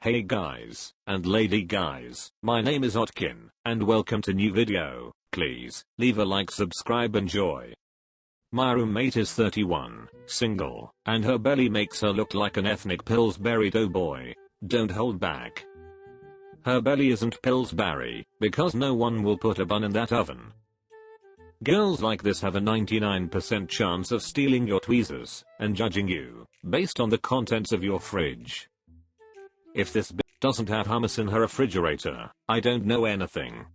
Hey guys, and lady guys, my name is Otkin, and welcome to new video. Please, leave a like, subscribe, enjoy. My roommate is 31, single, and her belly makes her look like an ethnic Pillsbury doughboy. Don't hold back. Her belly isn't Pillsbury, because no one will put a bun in that oven. Girls like this have a 99% chance of stealing your tweezers, and judging you, based on the contents of your fridge. If this bitch doesn't have hummus in her refrigerator, I don't know anything.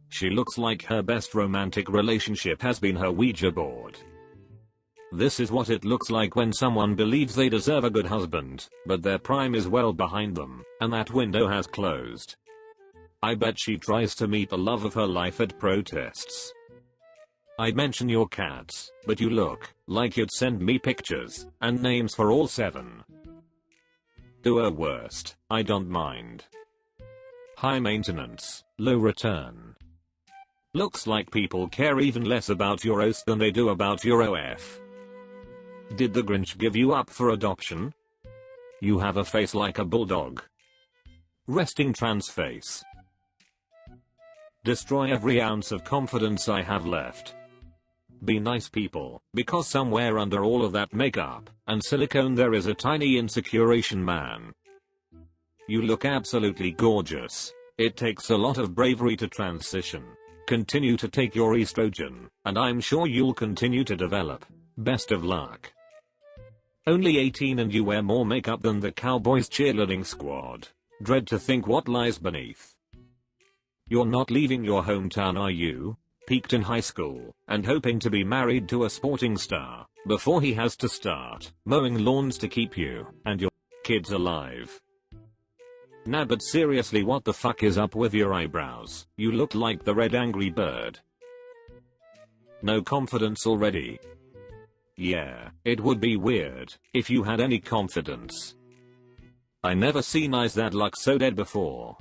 She looks like her best romantic relationship has been her Ouija board. This is what it looks like when someone believes they deserve a good husband, but their prime is well behind them, and that window has closed. I bet she tries to meet the love of her life at protests. I'd mention your cats, but you look like you'd send me pictures and names for all 7. Do her worst, I don't mind. High maintenance, low return. Looks like people care even less about your roast than they do about your OF. Did the Grinch give you up for adoption? You have a face like a bulldog. Resting trans face. Destroy every ounce of confidence I have left. Be nice people, because somewhere under all of that makeup and silicone there is a tiny insecure Asian man. You look absolutely gorgeous. It takes a lot of bravery to transition. Continue to take your estrogen, and I'm sure you'll continue to develop. Best of luck. Only 18 and you wear more makeup than the Cowboys cheerleading squad. Dread to think what lies beneath. You're not leaving your hometown, are you? Peaked in high school, and hoping to be married to a sporting star, before he has to start mowing lawns to keep you and your kids alive. Nah, but seriously, what the fuck is up with your eyebrows? You look like the red angry bird. No confidence already? Yeah, it would be weird if you had any confidence. I never seen eyes that look so dead before.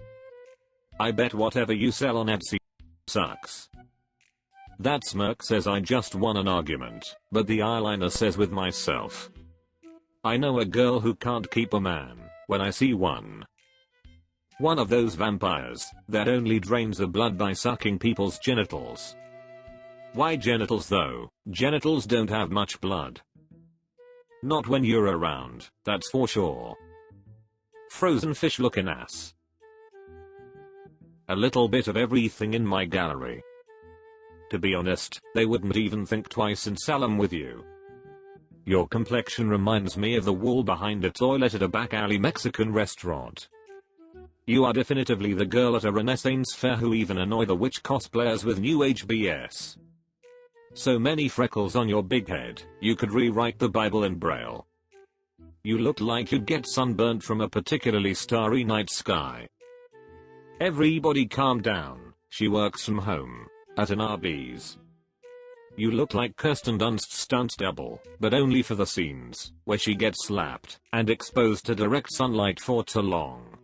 I bet whatever you sell on Etsy sucks. That smirk says I just won an argument, but the eyeliner says with myself. I know a girl who can't keep a man when I see one. One of those vampires that only drains the blood by sucking people's genitals. Why genitals though? Genitals don't have much blood. Not when you're around, that's for sure. Frozen fish looking ass. A little bit of everything in my gallery. To be honest, they wouldn't even think twice in Salem with you. Your complexion reminds me of the wall behind a toilet at a back alley Mexican restaurant. You are definitively the girl at a Renaissance fair who even annoy the witch cosplayers with new age BS. So many freckles on your big head, you could rewrite the Bible in Braille. You look like you'd get sunburnt from a particularly starry night sky. Everybody calm down, she works from home. At an Arby's. You look like Kirsten Dunst's stunt double, but only for the scenes where she gets slapped and exposed to direct sunlight for too long.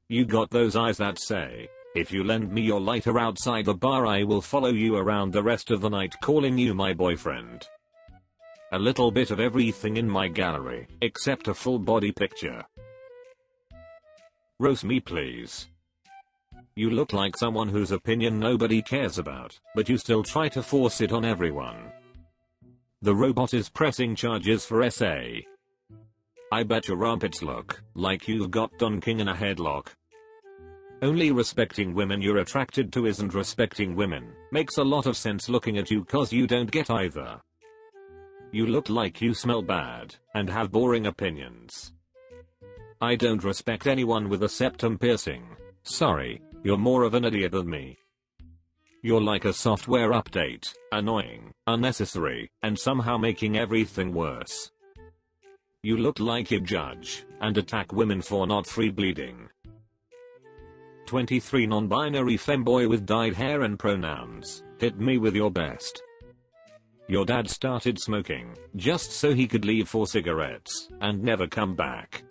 You got those eyes that say, if you lend me your lighter outside the bar I will follow you around the rest of the night calling you my boyfriend. A little bit of everything in my gallery, except a full body picture. Roast me please. You look like someone whose opinion nobody cares about, but you still try to force it on everyone. The robot is pressing charges for SA. I bet your armpits look like you've got Don King in a headlock. Only respecting women you're attracted to isn't respecting women. Makes a lot of sense looking at you cause you don't get either. You look like you smell bad and have boring opinions. I don't respect anyone with a septum piercing. Sorry. You're more of an idiot than me. You're like a software update, annoying, unnecessary, and somehow making everything worse. You look like you judge and attack women for not free bleeding. 23 non-binary femboy with dyed hair and pronouns, hit me with your best. Your dad started smoking just so he could leave for cigarettes and never come back.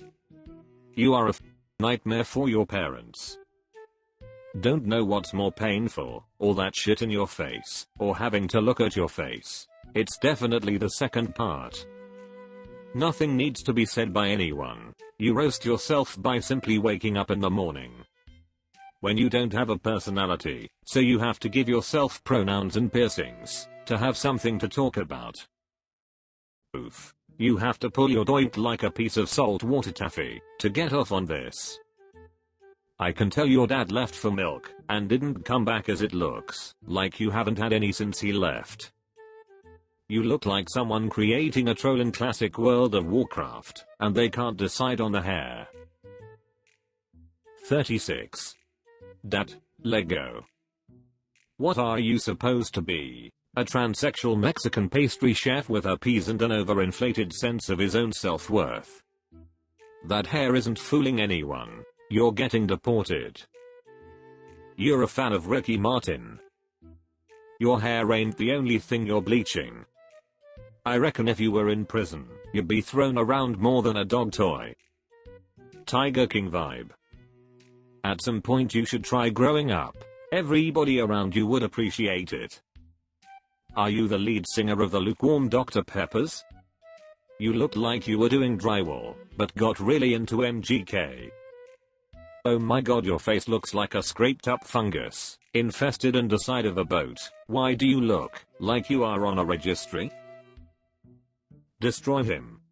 You are a nightmare for your parents. Don't know what's more painful, all that shit in your face, or having to look at your face. It's definitely the second part. Nothing needs to be said by anyone. You roast yourself by simply waking up in the morning. When you don't have a personality, so you have to give yourself pronouns and piercings to have something to talk about. Oof. You have to pull your doink like a piece of salt water taffy to get off on this. I can tell your dad left for milk and didn't come back, as it looks like you haven't had any since he left. You look like someone creating a troll in classic World of Warcraft and they can't decide on the hair. 36. Dad, Lego. What are you supposed to be? A transsexual Mexican pastry chef with herpes and an overinflated sense of his own self-worth? That hair isn't fooling anyone. You're getting deported. You're a fan of Ricky Martin. Your hair ain't the only thing you're bleaching. I reckon if you were in prison, you'd be thrown around more than a dog toy. Tiger King vibe. At some point you should try growing up. Everybody around you would appreciate it. Are you the lead singer of the lukewarm Dr. Peppers? You looked like you were doing drywall, but got really into MGK. Oh my god, your face looks like a scraped up fungus, infested under side of a boat. Why do you look like you are on a registry? Destroy him.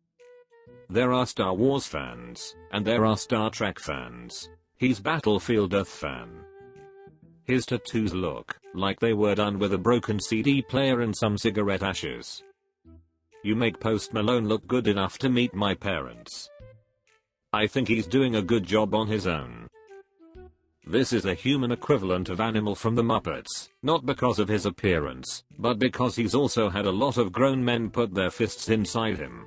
There are Star Wars fans, and there are Star Trek fans. He's Battlefield Earth fan. His tattoos look like they were done with a broken CD player and some cigarette ashes. You make Post Malone look good enough to meet my parents. I think he's doing a good job on his own. This is a human equivalent of Animal from the Muppets, not because of his appearance, but because he's also had a lot of grown men put their fists inside him.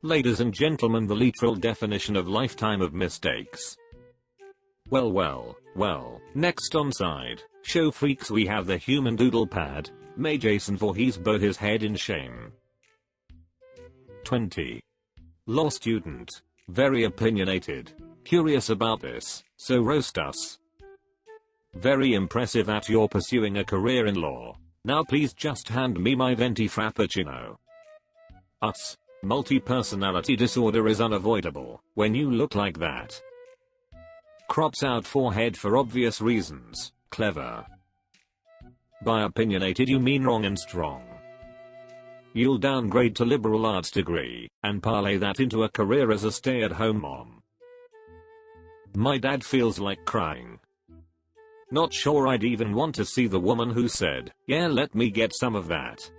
Ladies and gentlemen, the literal definition of lifetime of mistakes. Well, next on Side Show Freaks we have the human doodle pad. May Jason Voorhees bow his head in shame. 20. Law student. Very opinionated. Curious about this, so roast us. Very impressive that you're pursuing a career in law. Now please just hand me my venti frappuccino. Us. Multi-personality disorder is unavoidable when you look like that. Crops out forehead for obvious reasons. Clever. By opinionated you mean wrong and strong. You'll downgrade to liberal arts degree and parlay that into a career as a stay-at-home mom. My dad feels like crying. Not sure I'd even want to see the woman who said, "Yeah, let me get some of that."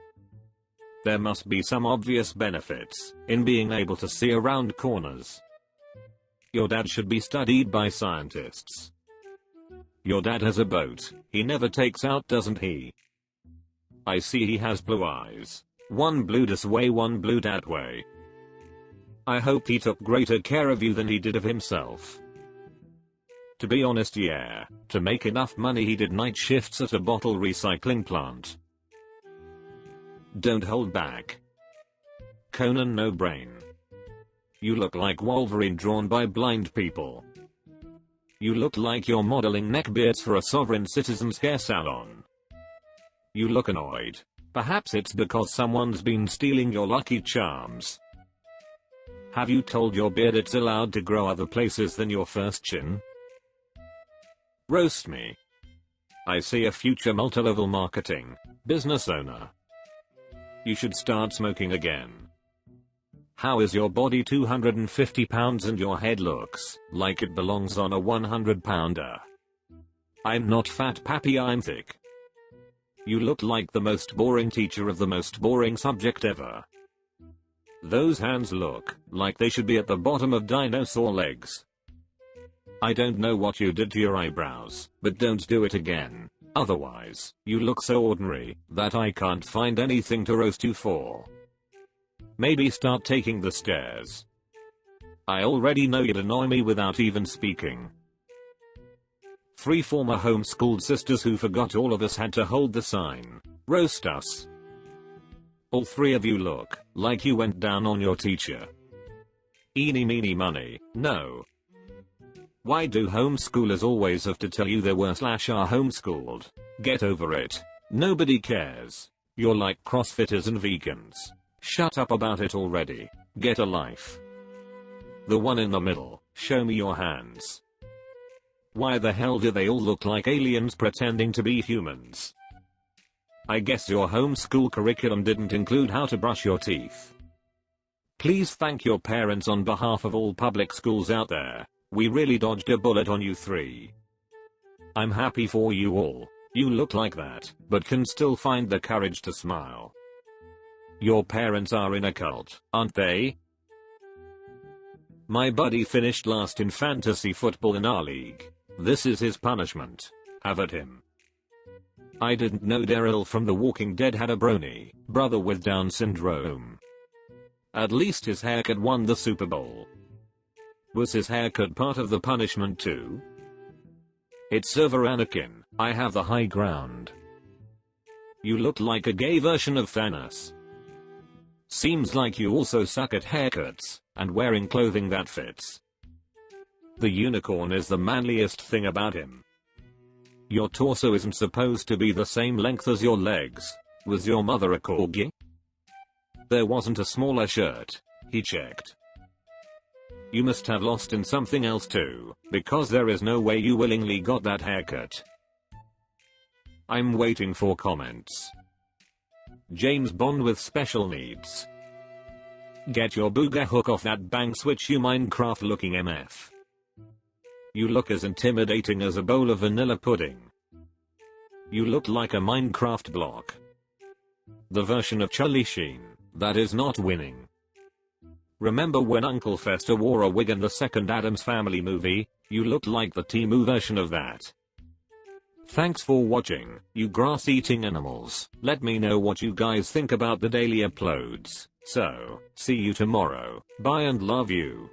There must be some obvious benefits in being able to see around corners. Your dad should be studied by scientists. Your dad has a boat he never takes out, doesn't he? I see he has blue eyes. One blue this way, one blue that way. I hope he took greater care of you than he did of himself. To be honest, yeah, to make enough money he did night shifts at a bottle recycling plant. Don't hold back. Conan no brain. You look like Wolverine drawn by blind people. You look like you're modeling neckbeards for a sovereign citizen's hair salon. You look annoyed. Perhaps it's because someone's been stealing your Lucky Charms. Have you told your beard it's allowed to grow other places than your first chin? Roast me. I see a future multi-level marketing business owner. You should start smoking again. How is your body 250 pounds and your head looks like it belongs on a 100-pounder? I'm not fat, pappy, I'm thick. You look like the most boring teacher of the most boring subject ever. Those hands look like they should be at the bottom of dinosaur legs. I don't know what you did to your eyebrows, but don't do it again. Otherwise, you look so ordinary that I can't find anything to roast you for. Maybe start taking the stairs. I already know you'd annoy me without even speaking. 3 former homeschooled sisters who forgot all of us had to hold the sign. Roast us. All 3 of you look like you went down on your teacher. Eeny meeny money, no. Why do homeschoolers always have to tell you they were / are homeschooled? Get over it. Nobody cares. You're like CrossFitters and vegans. Shut up about it already. Get a life. The one in the middle, show me your hands. Why the hell do they all look like aliens pretending to be humans? I guess your homeschool curriculum didn't include how to brush your teeth. Please thank your parents on behalf of all public schools out there. We really dodged a bullet on you three. I'm happy for you all. You look like that, but can still find the courage to smile. Your parents are in a cult, aren't they? My buddy finished last in fantasy football in our league. This is his punishment. Have at him. I didn't know Daryl from The Walking Dead had a brony brother with Down syndrome. At least his haircut won the Super Bowl. Was his haircut part of the punishment too? It's over, Anakin. I have the high ground. You look like a gay version of Thanos. Seems like you also suck at haircuts and wearing clothing that fits. The unicorn is the manliest thing about him. Your torso isn't supposed to be the same length as your legs. Was your mother a corgi? There wasn't a smaller shirt. He checked. You must have lost in something else too, because there is no way you willingly got that haircut. I'm waiting for comments. James Bond with special needs. Get your booger hook off that bang switch, you Minecraft looking MF. You look as intimidating as a bowl of vanilla pudding. You look like a Minecraft block. The version of Charlie Sheen that is not winning. Remember when Uncle Fester wore a wig in the second Addams Family movie? You look like the Temu version of that. Thanks for watching, you grass-eating animals. Let me know what you guys think about the daily uploads. So, see you tomorrow. Bye and love you.